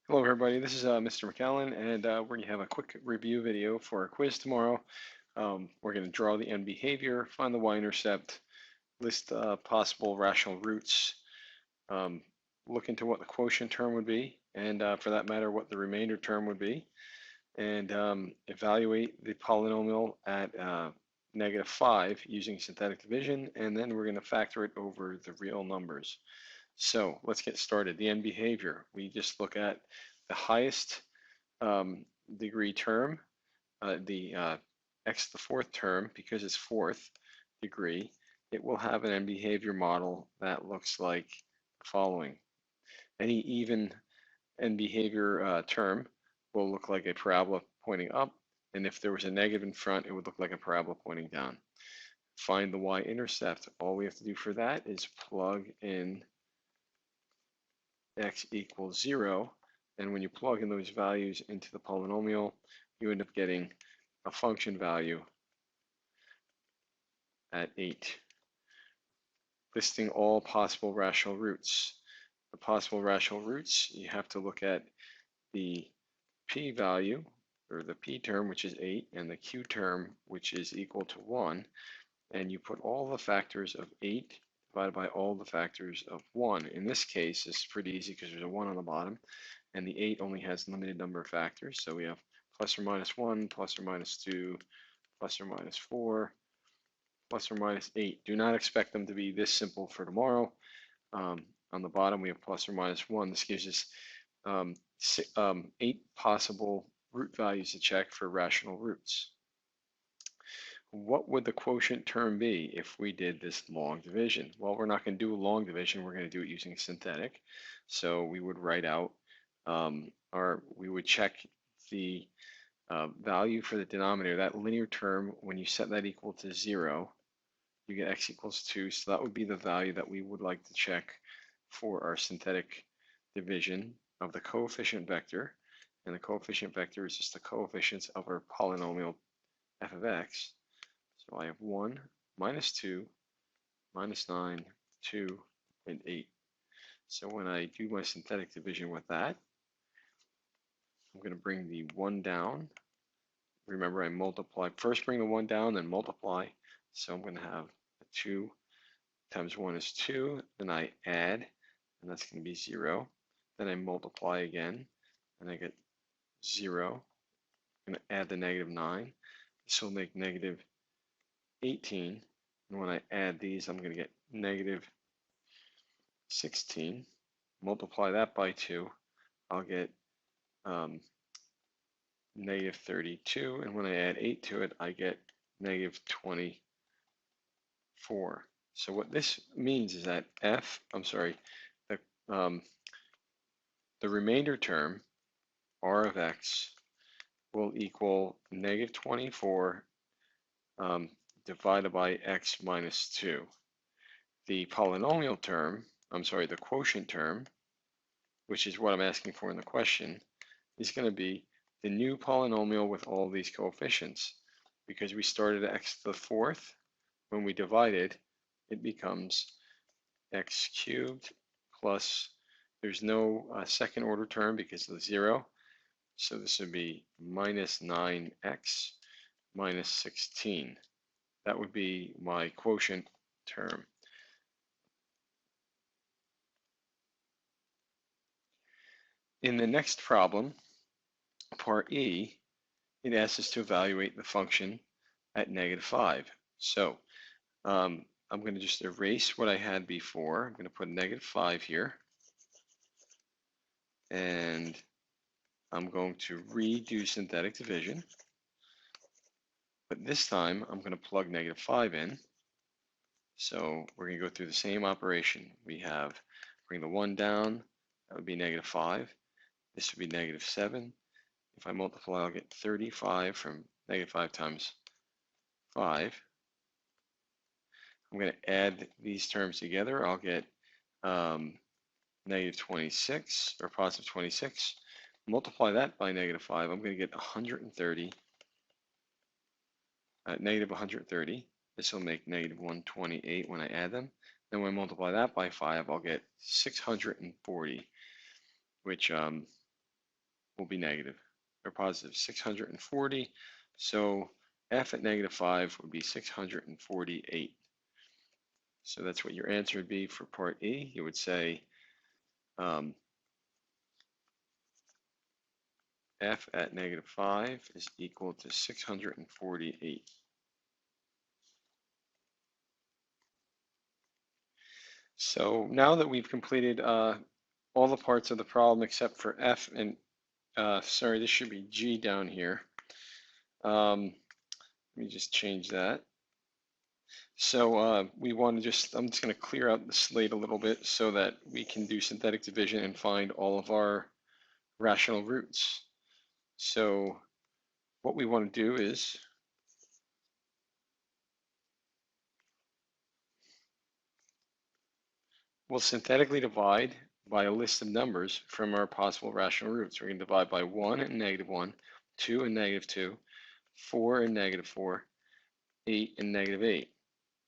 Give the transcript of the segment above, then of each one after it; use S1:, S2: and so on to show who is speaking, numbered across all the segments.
S1: Hello everybody, this is Mr. McAllen, and we're going to have a quick review video for a quiz tomorrow. We're going to draw the end behavior, find the Y-intercept, list possible rational roots, look into what the quotient term would be, and for that matter, what the remainder term would be, and evaluate the polynomial at -5 using synthetic division, and then we're going to factor it over the real numbers. So let's get started. The end behavior, we just look at the highest degree term, the x to the fourth term, because it's fourth degree, it will have an end behavior model that looks like the following. Any even end behavior term will look like a parabola pointing up, and if there was a negative in front, it would look like a parabola pointing down. Find the y-intercept. All we have to do for that is plug in x equals 0, and when you plug in those values into the polynomial, you end up getting a function value at 8. Listing all possible rational roots. The possible rational roots, you have to look at the p value, or the p term, which is 8, and the q term, which is equal to 1, and you put all the factors of 8 divided by all the factors of 1. In this case, it's pretty easy because there's a 1 on the bottom, and the 8 only has a limited number of factors. So we have plus or minus 1, plus or minus 2, plus or minus 4, plus or minus 8. Do not expect them to be this simple for tomorrow. On the bottom, we have plus or minus 1. This gives us 8 possible root values to check for rational roots. What would the quotient term be if we did this long division? Well, we're not going to do a long division. We're going to do it using synthetic. So we would write out, or we would check the value for the denominator, that linear term. When you set that equal to 0, you get x equals 2. So that would be the value that we would like to check for our synthetic division of the coefficient vector. And the coefficient vector is just the coefficients of our polynomial f of x. So I have 1, minus 2, minus 9, 2, and 8. So when I do my synthetic division with that, I'm going to bring the 1 down. Remember, I multiply. First bring the 1 down, then multiply. So I'm going to have 2 times 1 is 2. Then I add, and that's going to be 0. Then I multiply again, and I get 0. I'm going to add the negative 9. This will make negative 18, and when I add these, I'm going to get negative 16. Multiply that by 2, I'll get negative 32, and when I add 8 to it, I get negative 24. So what this means is that the remainder term, r of x, will equal negative 24 divided by x minus 2. The polynomial term, the quotient term, which is what I'm asking for in the question, is going to be the new polynomial with all these coefficients. Because we started at x to the fourth, when we divided, it becomes x cubed plus, there's no second order term because of the 0. So this would be minus 9x minus 16. That would be my quotient term. In the next problem, part E, it asks us to evaluate the function at -5. So I'm going to just erase what I had before. I'm going to put -5 here. And I'm going to redo synthetic division. But this time, I'm going to plug -5 in. So we're going to go through the same operation. We have, bring the 1 down, that would be -5. This would be -7. If I multiply, I'll get 35 from -5 times 5. I'm going to add these terms together. I'll get negative 26, or positive 26. Multiply that by -5, I'm going to get 130. Negative 130. This will make negative 128 when I add them. Then when I multiply that by 5, I'll get 640, which will be negative, or positive 640. So f at -5 would be 648. So that's what your answer would be for part E. You would say f at -5 is equal to 648. So now that we've completed all the parts of the problem except for f and, sorry, this should be G down here. Let me just change that. So we want to I'm just going to clear out the slate a little bit so that we can do synthetic division and find all of our rational roots. So what we want to do is we'll synthetically divide by a list of numbers from our possible rational roots. We're going to divide by 1 and -1, 2 and -2, 4 and -4, 8 and -8.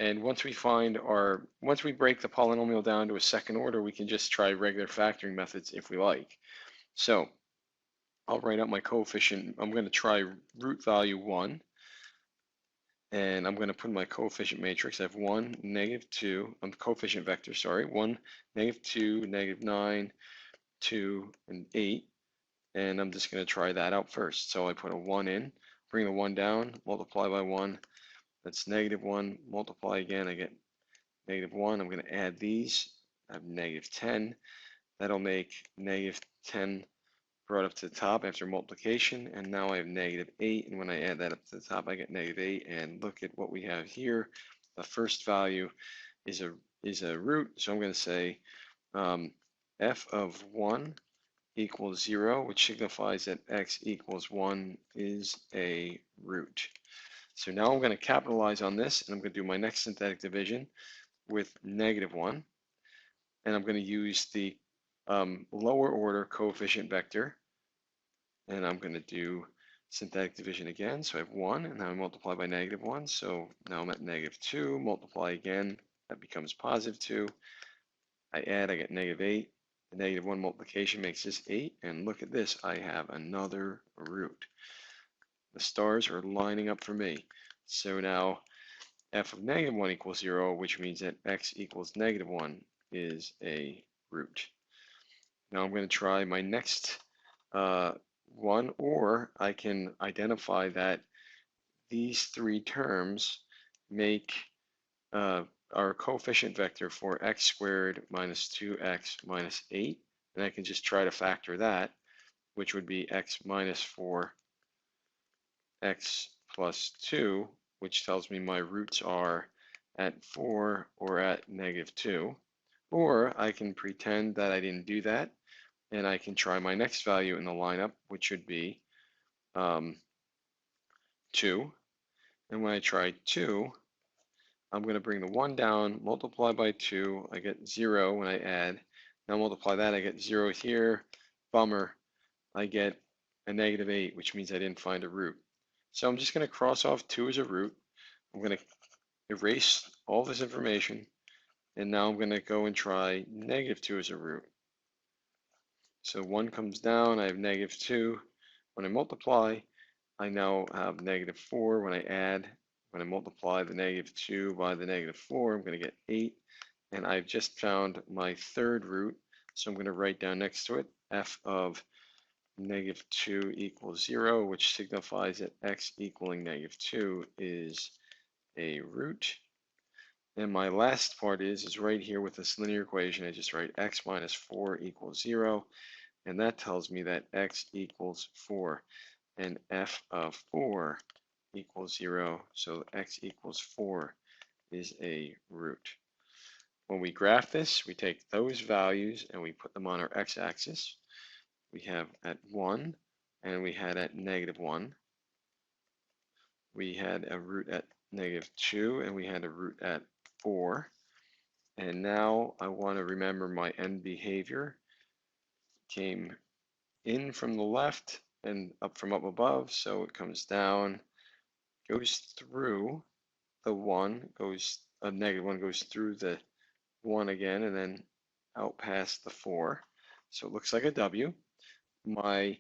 S1: And once we break the polynomial down to a second order, we can just try regular factoring methods if we like. So I'll write out my coefficient. I'm going to try root value 1. And I'm going to put my coefficient matrix. I have 1, -2, coefficient vector, sorry, 1, -2, -9, 2, and 8. And I'm just going to try that out first. So I put a 1 in, bring the 1 down, multiply by 1. That's -1, multiply again, I get -1. I'm going to add these. I have -10. That'll make -10 brought up to the top after multiplication, and now I have -8, and when I add that up to the top, I get -8, and look at what we have here. The first value is a root, so I'm going to say f of 1 equals 0, which signifies that x equals 1 is a root. So now I'm going to capitalize on this, and I'm going to do my next synthetic division with -1, and I'm going to use the lower order coefficient vector, and I'm going to do synthetic division again. So I have 1, and now I multiply by -1, so now I'm at -2, multiply again, that becomes +2. I add, I get -8. The -1 multiplication makes this 8, and look at this, I have another root. The stars are lining up for me. So now f of -1 equals 0, which means that x equals -1 is a root. Now I'm going to try my next one, or I can identify that these three terms make our coefficient vector for x squared minus 2x minus 8, and I can just try to factor that, which would be x minus 4, x plus 2, which tells me my roots are at 4 or at -2. Or I can pretend that I didn't do that, and I can try my next value in the lineup, which would be 2. And when I try 2, I'm going to bring the 1 down, multiply by 2, I get 0 when I add. Now multiply that, I get 0 here. Bummer, I get a -8, which means I didn't find a root. So I'm just going to cross off 2 as a root. I'm going to erase all this information, and now I'm going to go and try -2 as a root. So 1 comes down, I have -2. When I multiply, I now have -4. When I add, when I multiply the -2 by the -4, I'm going to get 8. And I've just found my third root, so I'm going to write down next to it f of -2 equals 0, which signifies that x equaling -2 is a root. And my last part is right here with this linear equation. I just write x minus 4 equals 0, and that tells me that x equals 4, and f of 4 equals 0, so x equals 4 is a root. When we graph this, we take those values and we put them on our x-axis. We have at 1, and we had at -1. We had a root at -2, and we had a root at 4. And now I want to remember my end behavior. Came in from the left and up from up above, so it comes down, goes through the 1, goes a -1 goes through the 1 again, and then out past the 4. So it looks like a W. My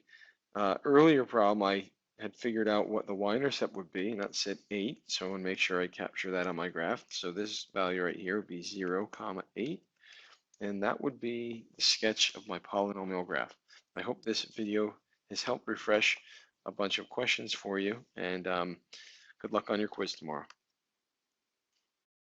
S1: Earlier problem, I had figured out what the y-intercept would be, and that said 8, so I want to make sure I capture that on my graph. So this value right here would be 0, 8, and that would be the sketch of my polynomial graph. I hope this video has helped refresh a bunch of questions for you, and good luck on your quiz tomorrow.